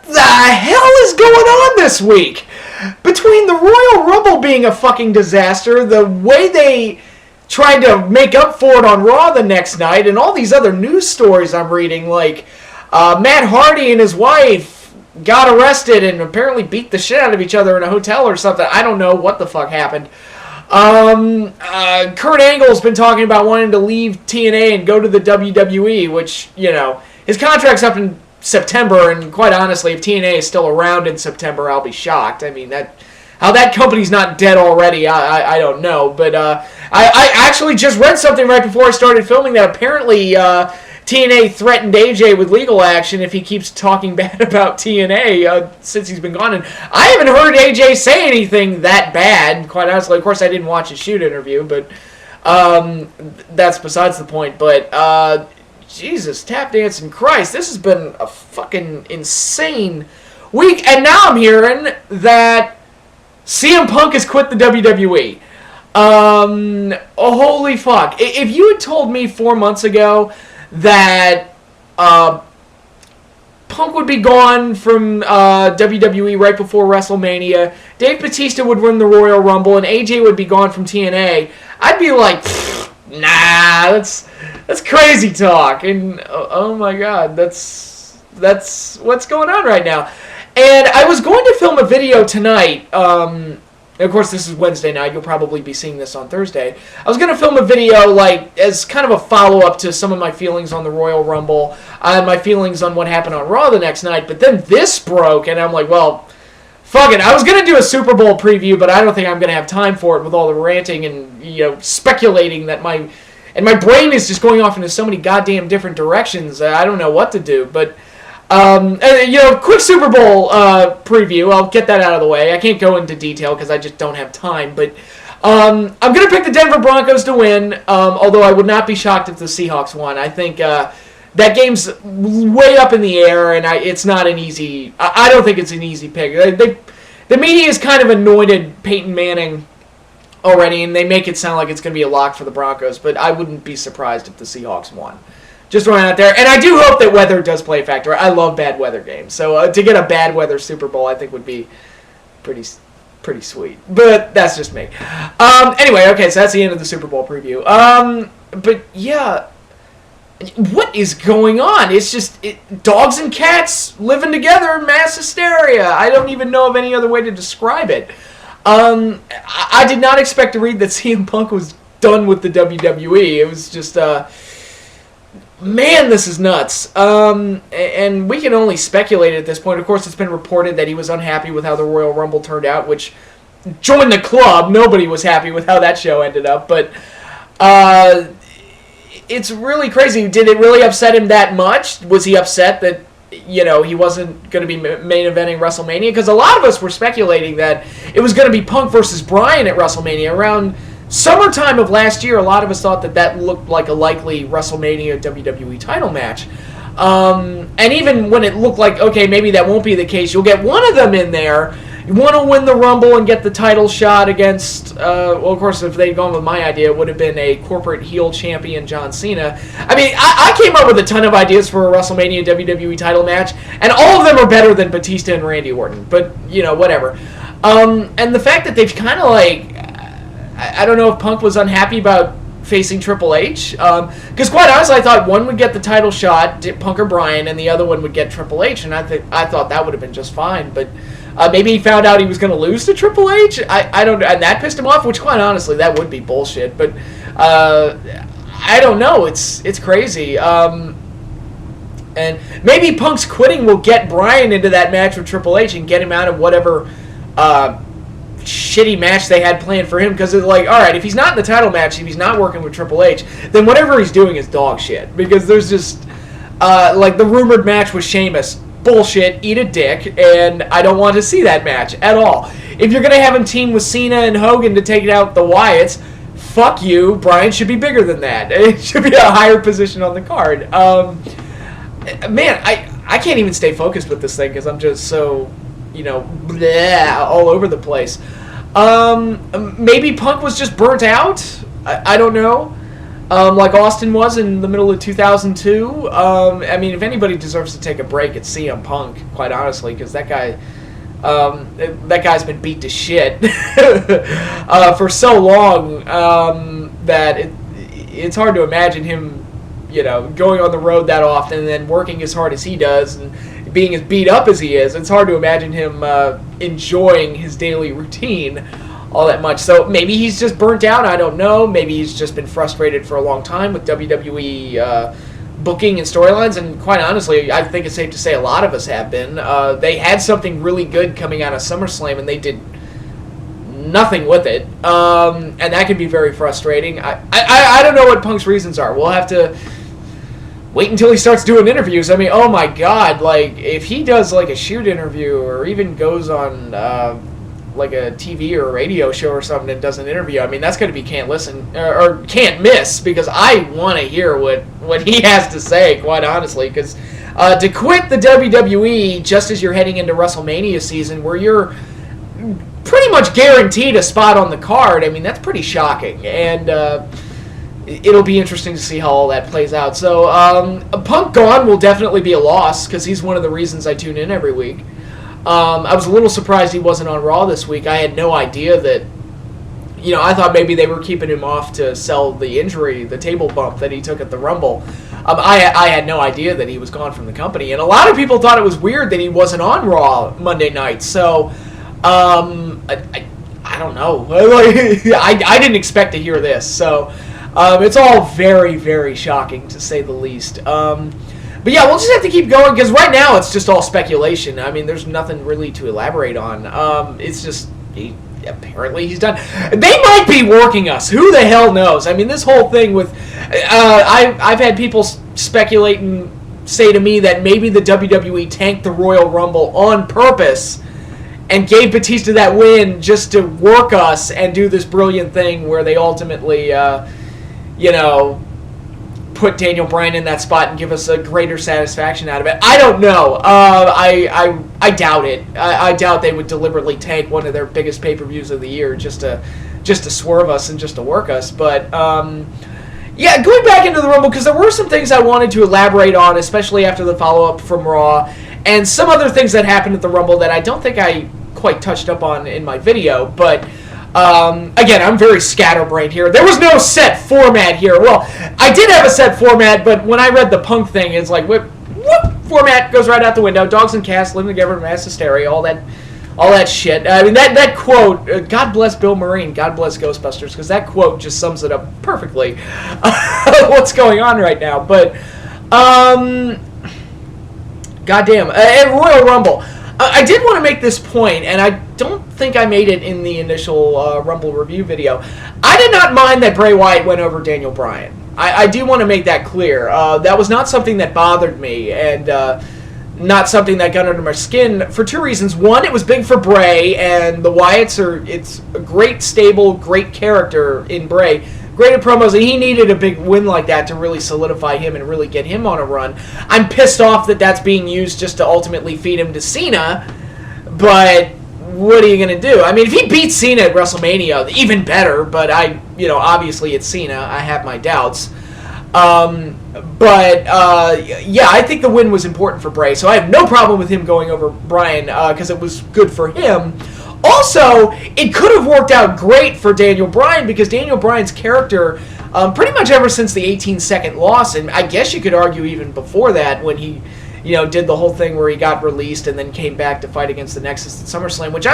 the hell is going on this week? Between the Royal Rumble being a fucking disaster, the way they tried to make up for it on Raw the next night, and all these other news stories I'm reading, like Matt Hardy and his wife got arrested and apparently beat the shit out of each other in a hotel or something. I don't know what the fuck happened. Kurt Angle's been talking about wanting to leave TNA and go to the WWE, which, you know, his contract's up in September, and quite honestly, if TNA is still around in September, I'll be shocked. I mean, how that company's not dead already, I don't know. But I actually just read something right before I started filming that apparently TNA threatened AJ with legal action if he keeps talking bad about TNA since he's been gone. And I haven't heard AJ say anything that bad, quite honestly. Of course, I didn't watch his shoot interview, but that's besides the point. But Jesus, tap dancing Christ, this has been a fucking insane week. And now I'm hearing that CM Punk has quit the WWE. Oh, holy fuck. If you had told me 4 months ago that Punk would be gone from WWE right before WrestleMania, Dave Bautista would win the Royal Rumble, and AJ would be gone from TNA, I'd be like, nah, that's crazy talk. And oh my god, that's what's going on right now. And I was going to film a video tonight. Of course, this is Wednesday night. You'll probably be seeing this on Thursday. I was going to film a video like as kind of a follow-up to some of my feelings on the Royal Rumble and my feelings on what happened on Raw the next night. But then this broke, and I'm like, well, fuck it. I was going to do a Super Bowl preview, but I don't think I'm going to have time for it with all the ranting and, you know, speculating that my brain is just going off into so many goddamn different directions. I don't know what to do, but quick Super Bowl preview. I'll get that out of the way. I can't go into detail because I just don't have time. But I'm going to pick the Denver Broncos to win, although I would not be shocked if the Seahawks won. I think that game's way up in the air, and it's not an easy... I don't think it's an easy pick. The media has kind of anointed Peyton Manning already, and they make it sound like it's going to be a lock for the Broncos, but I wouldn't be surprised if the Seahawks won. Just throwing out there. And I do hope that weather does play a factor. I love bad weather games. So to get a bad weather Super Bowl, I think would be pretty sweet. But that's just me. Anyway, okay, so that's the end of the Super Bowl preview. But yeah, what is going on? It's just dogs and cats living together, mass hysteria. I don't even know of any other way to describe it. I did not expect to read that CM Punk was done with the WWE. It was just... man, this is nuts. And we can only speculate at this point. Of course, it's been reported that he was unhappy with how the Royal Rumble turned out, which, join the club, nobody was happy with how that show ended up. But it's really crazy. Did it really upset him that much? Was he upset that, you know, he wasn't going to be main eventing WrestleMania? Because a lot of us were speculating that it was going to be Punk versus Bryan at WrestleMania around... summertime of last year. A lot of us thought that looked like a likely WrestleMania WWE title match. And even when it looked like, okay, maybe that won't be the case, you'll get one of them in there. You want to win the Rumble and get the title shot against, well, of course, if they'd gone with my idea, it would have been a corporate heel champion, John Cena. I mean, I came up with a ton of ideas for a WrestleMania WWE title match, and all of them are better than Batista and Randy Orton. But, you know, whatever. And the fact that they've kind of like... I don't know if Punk was unhappy about facing Triple H. Because quite honestly, I thought one would get the title shot, Punk or Bryan, and the other one would get Triple H. And I thought that would have been just fine. But maybe he found out he was going to lose to Triple H. I don't know. And that pissed him off, which quite honestly, that would be bullshit. But I don't know. It's crazy. And maybe Punk's quitting will get Bryan into that match with Triple H and get him out of whatever... shitty match they had planned for him, because it's like, alright, if he's not in the title match, if he's not working with Triple H, then whatever he's doing is dog shit, because there's just like the rumored match with Sheamus, bullshit, eat a dick, and I don't want to see that match at all. If you're gonna have him team with Cena and Hogan to take out the Wyatts, fuck you, Bryan should be bigger than that. It should be a higher position on the card. Man, I can't even stay focused with this thing because I'm just so, you know, bleh, all over the place. Maybe Punk was just burnt out. I don't know. like Austin was in the middle of 2002. I mean, if anybody deserves to take a break, it's CM Punk, quite honestly, because that guy's been beat to shit for so long that it's hard to imagine him, going on the road that often and then working as hard as he does and being as beat up as he is. It's hard to imagine him enjoying his daily routine all that much. So maybe he's just burnt out. I don't know. Maybe he's just been frustrated for a long time with WWE booking and storylines. And quite honestly, I think it's safe to say a lot of us have been. They had something really good coming out of SummerSlam, and they did nothing with it. And that can be very frustrating. I don't know what Punk's reasons are. We'll have to wait until he starts doing interviews. I mean, oh my God, like if he does like a shoot interview or even goes on like a TV or a radio show or something and does an interview, I mean, that's going to be can't listen or can't miss, because I want to hear what he has to say, quite honestly, because to quit the WWE just as you're heading into WrestleMania season where you're pretty much guaranteed a spot on the card, I mean, that's pretty shocking, and it'll be interesting to see how all that plays out. So Punk gone will definitely be a loss, because he's one of the reasons I tune in every week. I was a little surprised he wasn't on Raw this week. I had no idea that, I thought maybe they were keeping him off to sell the injury, the table bump that he took at the Rumble. I had no idea that he was gone from the company. And a lot of people thought it was weird that he wasn't on Raw Monday night. So, I don't know. I didn't expect to hear this. So, it's all very, very shocking, to say the least. But yeah, we'll just have to keep going, because right now it's just all speculation. I mean, there's nothing really to elaborate on. It's just, apparently he's done. They might be working us. Who the hell knows? I mean, this whole thing with... I've had people speculate and say to me that maybe the WWE tanked the Royal Rumble on purpose and gave Batista that win just to work us and do this brilliant thing where they ultimately, put Daniel Bryan in that spot and give us a greater satisfaction out of it. I don't know. I doubt it. I doubt they would deliberately tank one of their biggest pay-per-views of the year just to swerve us and just to work us. But yeah, going back into the Rumble, because there were some things I wanted to elaborate on, especially after the follow-up from Raw, and some other things that happened at the Rumble that I don't think I quite touched up on in my video, but again, I'm very scatterbrained here. There was no set format here. Well, I did have a set format, but when I read the Punk thing, it's like, whoop, format goes right out the window. Dogs and cats living together in mass hysteria, all that shit. I mean, that quote, God bless Bill Murray and God bless Ghostbusters, because that quote just sums it up perfectly, what's going on right now. But, goddamn, at Royal Rumble, I did want to make this point, and I don't think I made it in the initial Rumble review video. I did not mind that Bray Wyatt went over Daniel Bryan. I do want to make that clear. That was not something that bothered me, and not something that got under my skin for two reasons. One, it was big for Bray, and the Wyatts it's a great, stable, great character in Bray. Great at promos, and he needed a big win like that to really solidify him and really get him on a run. I'm pissed off that that's being used just to ultimately feed him to Cena, but what are you going to do? I mean, if he beats Cena at WrestleMania, even better, but obviously it's Cena. I have my doubts. But I think the win was important for Bray, so I have no problem with him going over Bryan, because it was good for him. Also, it could have worked out great for Daniel Bryan, because Daniel Bryan's character, pretty much ever since the 18-second loss, and I guess you could argue even before that, when he, did the whole thing where he got released and then came back to fight against the Nexus at SummerSlam, which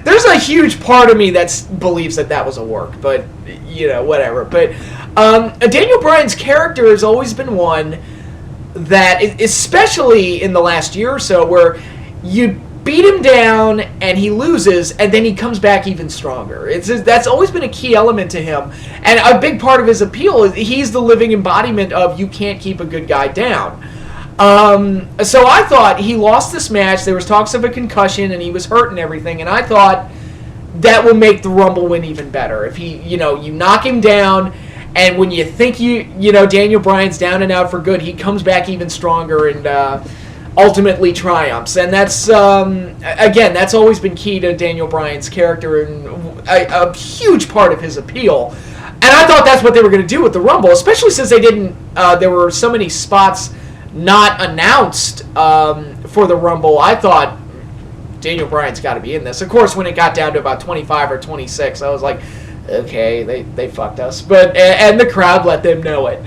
there's a huge part of me that believes that was a work, but, whatever. But Daniel Bryan's character has always been one that, especially in the last year or so, where you beat him down and he loses, and then he comes back even stronger. That's always been a key element to him, and a big part of his appeal is he's the living embodiment of you can't keep a good guy down. So I thought he lost this match. There was talks of a concussion and he was hurt and everything, and I thought that will make the Rumble win even better. If he, you knock him down, and when you think Daniel Bryan's down and out for good, he comes back even stronger and ultimately triumphs. And that's, again, that's always been key to Daniel Bryan's character and a huge part of his appeal. And I thought that's what they were going to do with the Rumble, especially since they didn't. There were so many spots not announced for the Rumble. I thought Daniel Bryan's got to be in this. Of course, when it got down to about 25 or 26, I was like, okay, they fucked us. But and the crowd let them know it.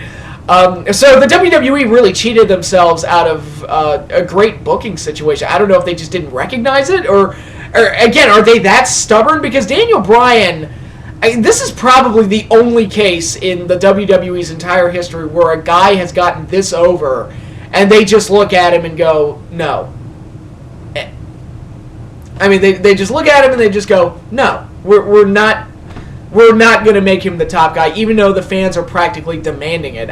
So the WWE really cheated themselves out of a great booking situation. I don't know if they just didn't recognize it, or again, are they that stubborn? Because Daniel Bryan, this is probably the only case in the WWE's entire history where a guy has gotten this over, and they just look at him and go, no. I mean, they just look at him and they just go, no, we're not going to make him the top guy, even though the fans are practically demanding it.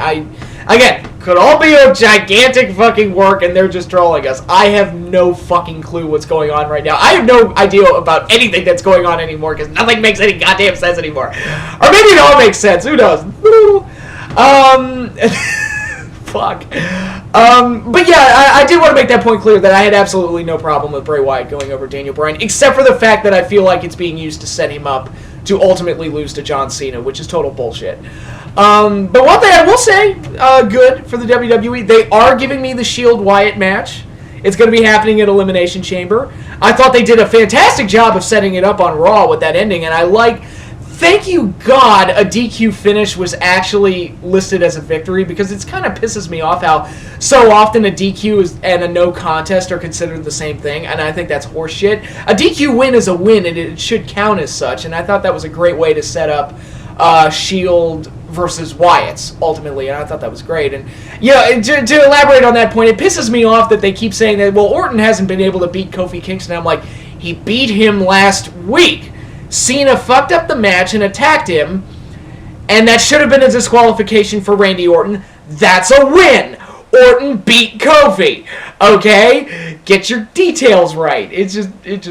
Again, could all be a gigantic fucking work and they're just trolling us. I have no fucking clue what's going on right now. I have no idea about anything that's going on anymore because nothing makes any goddamn sense anymore. Or maybe it all makes sense. Who knows? Fuck. But yeah, I did want to make that point clear that I had absolutely no problem with Bray Wyatt going over Daniel Bryan, except for the fact that I feel like it's being used to set him up to ultimately lose to John Cena, which is total bullshit. But one thing I will say, good for the WWE, they are giving me the Shield Wyatt match. It's going to be happening at Elimination Chamber. I thought they did a fantastic job of setting it up on Raw with that ending, and I like... Thank you, God, a DQ finish was actually listed as a victory, because it kind of pisses me off how so often a DQ and a no contest are considered the same thing, and I think that's horseshit. A DQ win is a win, and it should count as such, and I thought that was a great way to set up Shield versus Wyatt's, ultimately, and I thought that was great. And yeah, to elaborate on that point, it pisses me off that they keep saying that, well, Orton hasn't been able to beat Kofi Kingston. I'm like, he beat him last week. Cena fucked up the match and attacked him, and that should have been a disqualification for Randy Orton. That's a win. Orton beat Kofi. Okay, get your details right. It just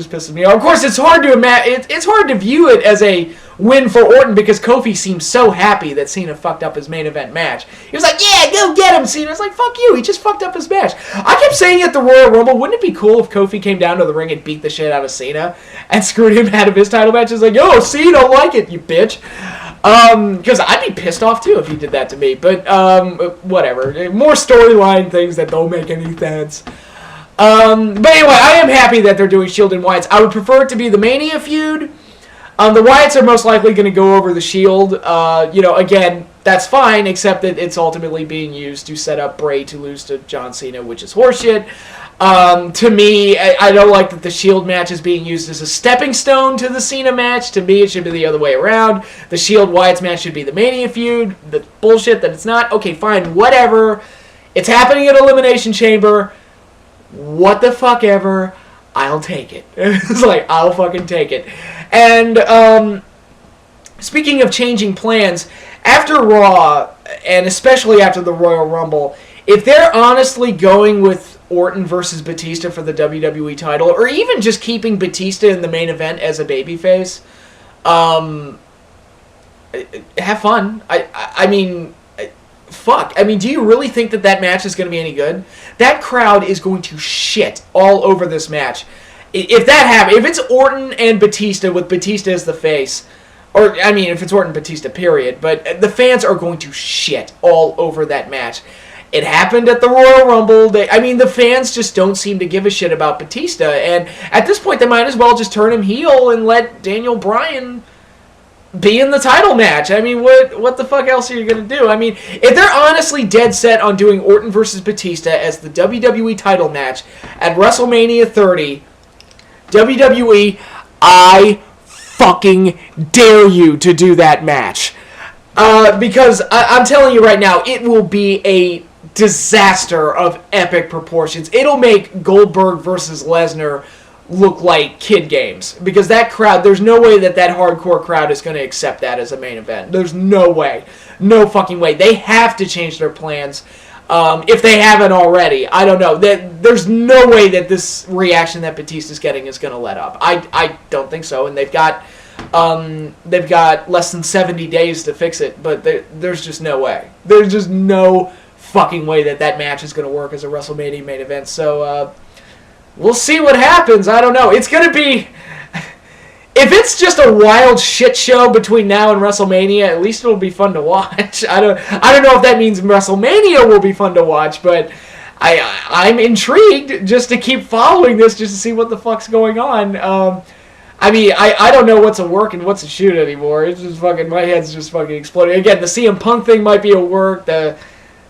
pisses me off. Of course, it's hard to it's hard to view it as a win for Orton because Kofi seems so happy that Cena fucked up his main event match. He was like, yeah, go get him, Cena. It's like, fuck you, he just fucked up his match. I kept saying at the Royal Rumble, wouldn't it be cool if Kofi came down to the ring and beat the shit out of Cena and screwed him out of his title match? It's like, yo, Cena, don't like it, you bitch. Because I'd be pissed off too if he did that to me, but whatever. More storyline things that don't make any sense. But anyway, I am happy that they're doing Shield and Wyatts. I would prefer it to be the Mania feud. The Wyatts are most likely going to go over the Shield. Again, that's fine, except that it's ultimately being used to set up Bray to lose to John Cena, which is horseshit. To me, I don't like that the Shield match is being used as a stepping stone to the Cena match. To me, it should be the other way around. The Shield Wyatts match should be the Mania feud. The bullshit that it's not. Okay, fine, whatever. It's happening at Elimination Chamber. What the fuck ever. I'll take it. It's like, I'll fucking take it. And, speaking of changing plans, after Raw, and especially after the Royal Rumble, if they're honestly going with Orton versus Batista for the WWE title, or even just keeping Batista in the main event as a babyface, have fun. I mean, fuck. I mean, do you really think that match is going to be any good? That crowd is going to shit all over this match. If that happens, if it's Orton and Batista with Batista as the face, or, I mean, if it's Orton Batista, period, but the fans are going to shit all over that match. It happened at the Royal Rumble. The fans just don't seem to give a shit about Batista, and at this point, they might as well just turn him heel and let Daniel Bryan be in the title match. I mean, what the fuck else are you going to do? I mean, if they're honestly dead set on doing Orton versus Batista as the WWE title match at WrestleMania 30, WWE, I fucking dare you to do that match. Because I'm telling you right now, it will be a disaster of epic proportions. It'll make Goldberg versus Lesnar look like kid games. Because that crowd, there's no way that hardcore crowd is going to accept that as a main event. There's no way. No fucking way. They have to change their plans. If they haven't already, I don't know. There's no way that this reaction that Batista's getting is going to let up. I don't think so, and they've got less than 70 days to fix it, but there's just no way. There's just no fucking way that match is going to work as a WrestleMania main event. So we'll see what happens. I don't know. It's going to be if it's just a wild shit show between now and WrestleMania, at least it'll be fun to watch. I don't know if that means WrestleMania will be fun to watch, but I'm intrigued just to keep following this, just to see what the fuck's going on. I mean, I don't know what's a work and what's a shoot anymore. It's just fucking, my head's just fucking exploding. Again, the CM Punk thing might be a work. The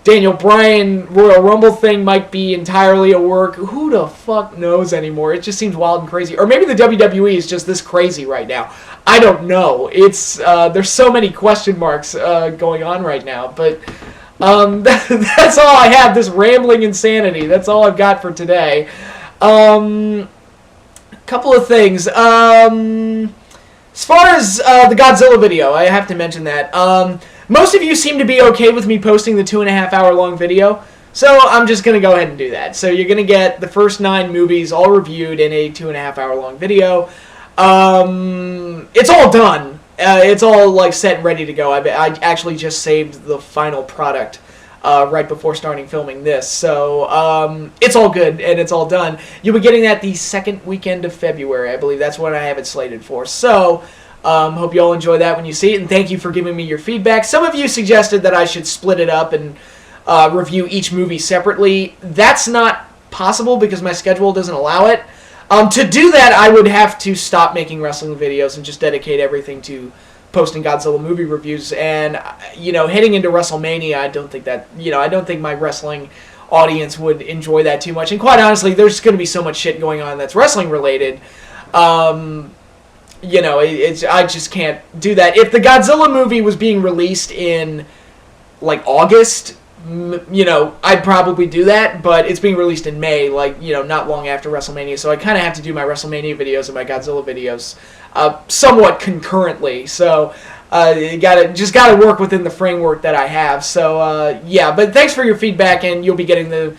Daniel Bryan Royal Rumble thing might be entirely a work. Who the fuck knows anymore? It just seems wild and crazy. Or maybe the WWE is just this crazy right now. I don't know. It's there's so many question marks going on right now. But that's all I have. This rambling insanity. That's all I've got for today. Couple of things. As far as the Godzilla video, I have to mention that. Most of you seem to be okay with me posting the 2.5 hour long video, so I'm just going to go ahead and do that. So you're going to get the first 9 movies all reviewed in a 2.5 hour long video. It's all done. It's all like set and ready to go. I actually just saved the final product right before starting filming this. So it's all good and it's all done. You'll be getting that the second weekend of February. I believe that's what I have it slated for. So hope you all enjoy that when you see it, and thank you for giving me your feedback. Some of you suggested that I should split it up and review each movie separately. That's not possible because my schedule doesn't allow it. To do that, I would have to stop making wrestling videos and just dedicate everything to posting Godzilla movie reviews. And, heading into WrestleMania, I don't think my wrestling audience would enjoy that too much. And quite honestly, there's going to be so much shit going on that's wrestling related. I just can't do that. If the Godzilla movie was being released in, like, August, I'd probably do that, but it's being released in May, not long after WrestleMania, so I kind of have to do my WrestleMania videos and my Godzilla videos somewhat concurrently, so you gotta work within the framework that I have, so, but thanks for your feedback, and you'll be getting the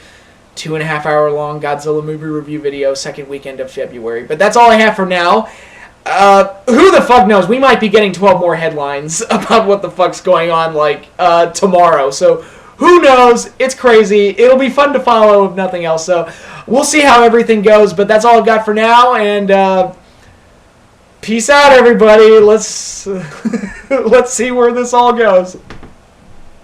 2.5 hour long Godzilla movie review video second weekend of February, but that's all I have for now. Who the fuck knows? We might be getting 12 more headlines about what the fuck's going on, tomorrow. So, who knows? It's crazy. It'll be fun to follow, if nothing else. So, we'll see how everything goes. But that's all I've got for now. And, peace out, everybody. Let's see where this all goes.